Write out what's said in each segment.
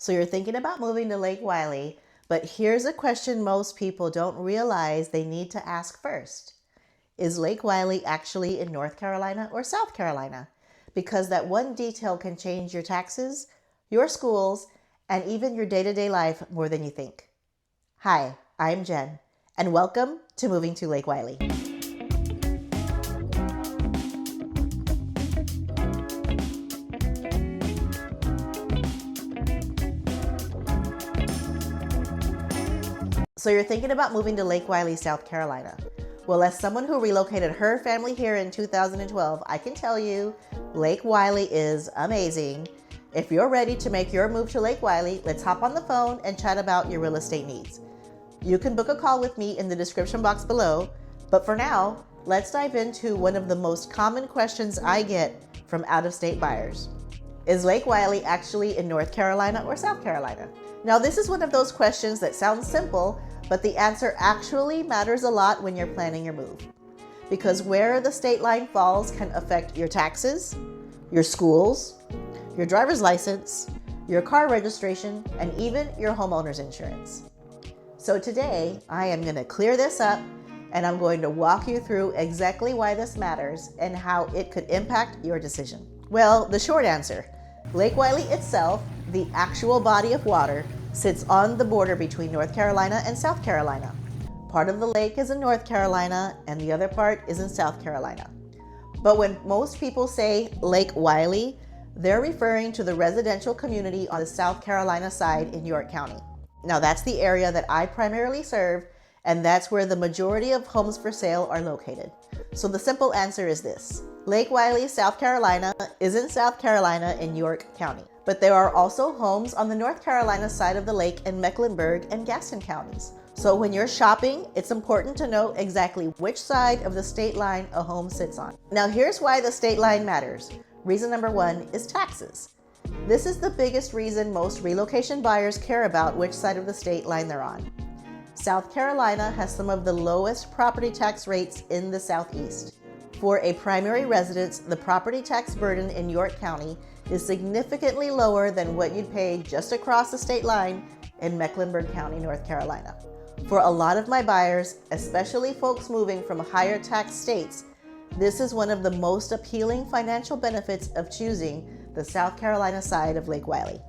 So you're thinking about moving to Lake Wylie, but here's a question most people don't realize they need to ask first. Is Lake Wylie actually in North Carolina or South Carolina? Because that one detail can change your taxes, your schools, and even your day-to-day life more than you think. Hi, I'm Jen, and welcome to Moving to Lake Wylie. So you're thinking about moving to Lake Wylie, South Carolina. Well, as someone who relocated her family here in 2012, I can tell you Lake Wylie is amazing. If you're ready to make your move to Lake Wylie, let's hop on the phone and chat about your real estate needs. You can book a call with me in the description box below, but for now, let's dive into one of the most common questions I get from out-of-state buyers. Is Lake Wylie actually in North Carolina or South Carolina? Now, this is one of those questions that sounds simple, but the answer actually matters a lot when you're planning your move. Because where the state line falls can affect your taxes, your schools, your driver's license, your car registration, and even your homeowner's insurance. So today, I am going to clear this up, and I'm going to walk you through exactly why this matters and how it could impact your decision. Well, the short answer, Lake Wylie itself, the actual body of water, sits on the border between North Carolina and South Carolina. Part of the lake is in North Carolina and the other part is in South Carolina. But when most people say Lake Wylie, they're referring to the residential community on the South Carolina side in York County. Now that's the area that I primarily serve, and that's where the majority of homes for sale are located. So the simple answer is this. Lake Wylie, South Carolina is in South Carolina in York County. But there are also homes on the North Carolina side of the lake in Mecklenburg and Gaston counties. So when you're shopping, it's important to know exactly which side of the state line a home sits on. Now here's why the state line matters. Reason number one is taxes. This is the biggest reason most relocation buyers care about which side of the state line they're on. South Carolina has some of the lowest property tax rates in the Southeast. For a primary residence, the property tax burden in York County is significantly lower than what you'd pay just across the state line in Mecklenburg County, North Carolina. For a lot of my buyers, especially folks moving from higher tax states, this is one of the most appealing financial benefits of choosing the South Carolina side of Lake Wylie.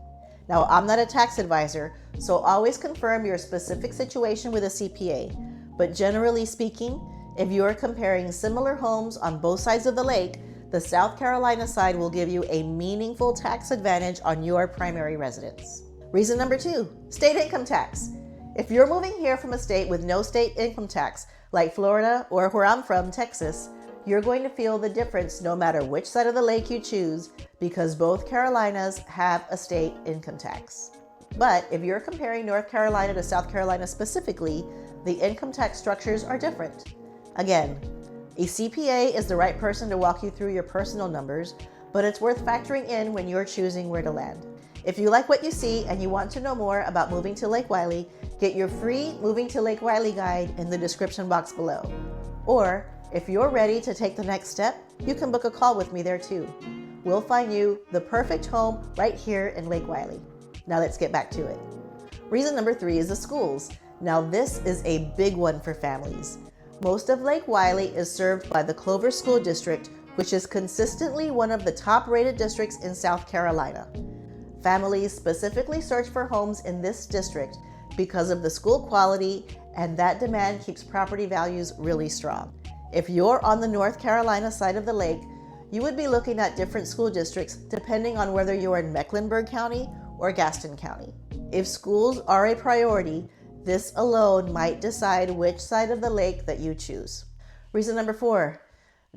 Now, I'm not a tax advisor, so always confirm your specific situation with a CPA. But generally speaking, if you're comparing similar homes on both sides of the lake, the South Carolina side will give you a meaningful tax advantage on your primary residence. Reason number two, state income tax. If you're moving here from a state with no state income tax, like Florida or where I'm from, Texas, you're going to feel the difference no matter which side of the lake you choose, because both Carolinas have a state income tax. But if you're comparing North Carolina to South Carolina specifically, the income tax structures are different. Again, a CPA is the right person to walk you through your personal numbers, but it's worth factoring in when you're choosing where to land. If you like what you see and you want to know more about moving to Lake Wylie, get your free Moving to Lake Wylie guide in the description box below. Or if you're ready to take the next step, you can book a call with me there too. We'll find you the perfect home right here in Lake Wylie. Now let's get back to it. Reason number three is the schools. Now this is a big one for families. Most of Lake Wylie is served by the Clover School District, which is consistently one of the top-rated districts in South Carolina. Families specifically search for homes in this district because of the school quality, and that demand keeps property values really strong. If you're on the North Carolina side of the lake, you would be looking at different school districts depending on whether you're in Mecklenburg County or Gaston County. If schools are a priority, this alone might decide which side of the lake that you choose. Reason number four,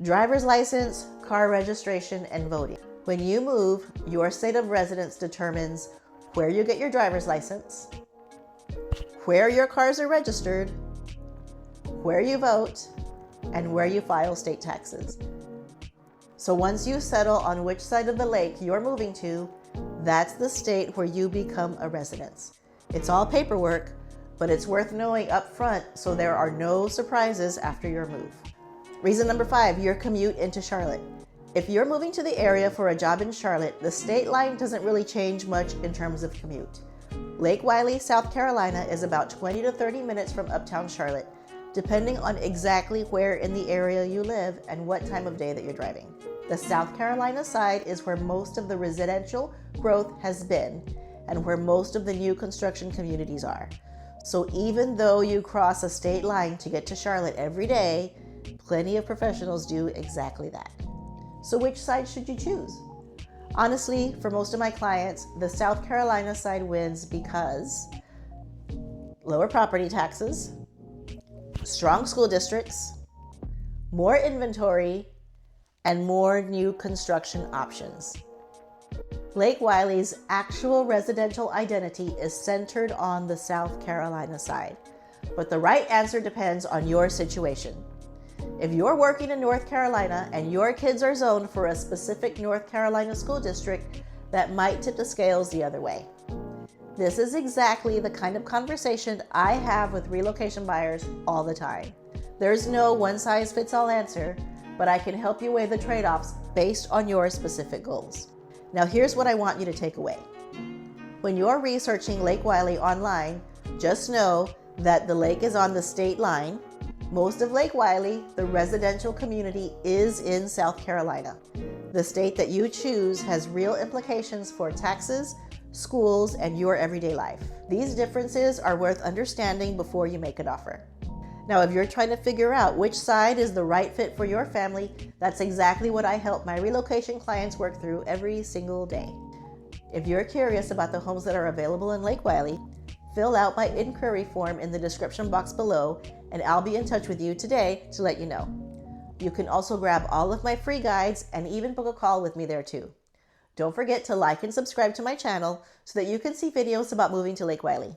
driver's license, car registration, and voting. When you move, your state of residence determines where you get your driver's license, where your cars are registered, where you vote, and where you file state taxes. So once you settle on which side of the lake you're moving to, that's the state where you become a resident. It's all paperwork, but it's worth knowing up front so there are no surprises after your move. Reason number five, your commute into Charlotte. If you're moving to the area for a job in Charlotte, the state line doesn't really change much in terms of commute. Lake Wylie, South Carolina is about 20 to 30 minutes from uptown Charlotte, depending on exactly where in the area you live and what time of day that you're driving. The South Carolina side is where most of the residential growth has been and where most of the new construction communities are. So even though you cross a state line to get to Charlotte every day, plenty of professionals do exactly that. So which side should you choose? Honestly, for most of my clients, the South Carolina side wins because lower property taxes, strong school districts, more inventory, and more new construction options. Lake Wylie's actual residential identity is centered on the South Carolina side, but the right answer depends on your situation. If you're working in North Carolina and your kids are zoned for a specific North Carolina school district, that might tip the scales the other way. This is exactly the kind of conversation I have with relocation buyers all the time. There's no one-size-fits-all answer, but I can help you weigh the trade-offs based on your specific goals. Now here's what I want you to take away. When you're researching Lake Wylie online, just know that the lake is on the state line. Most of Lake Wylie, the residential community, is in South Carolina. The state that you choose has real implications for taxes, schools, and your everyday life. These differences are worth understanding before you make an offer. Now, if you're trying to figure out which side is the right fit for your family, that's exactly what I help my relocation clients work through every single day. If you're curious about the homes that are available in Lake Wylie, fill out my inquiry form in the description box below, and I'll be in touch with you today to let you know. You can also grab all of my free guides and even book a call with me there too. Don't forget to like and subscribe to my channel so that you can see videos about moving to Lake Wylie.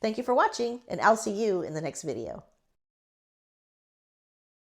Thank you for watching, and I'll see you in the next video.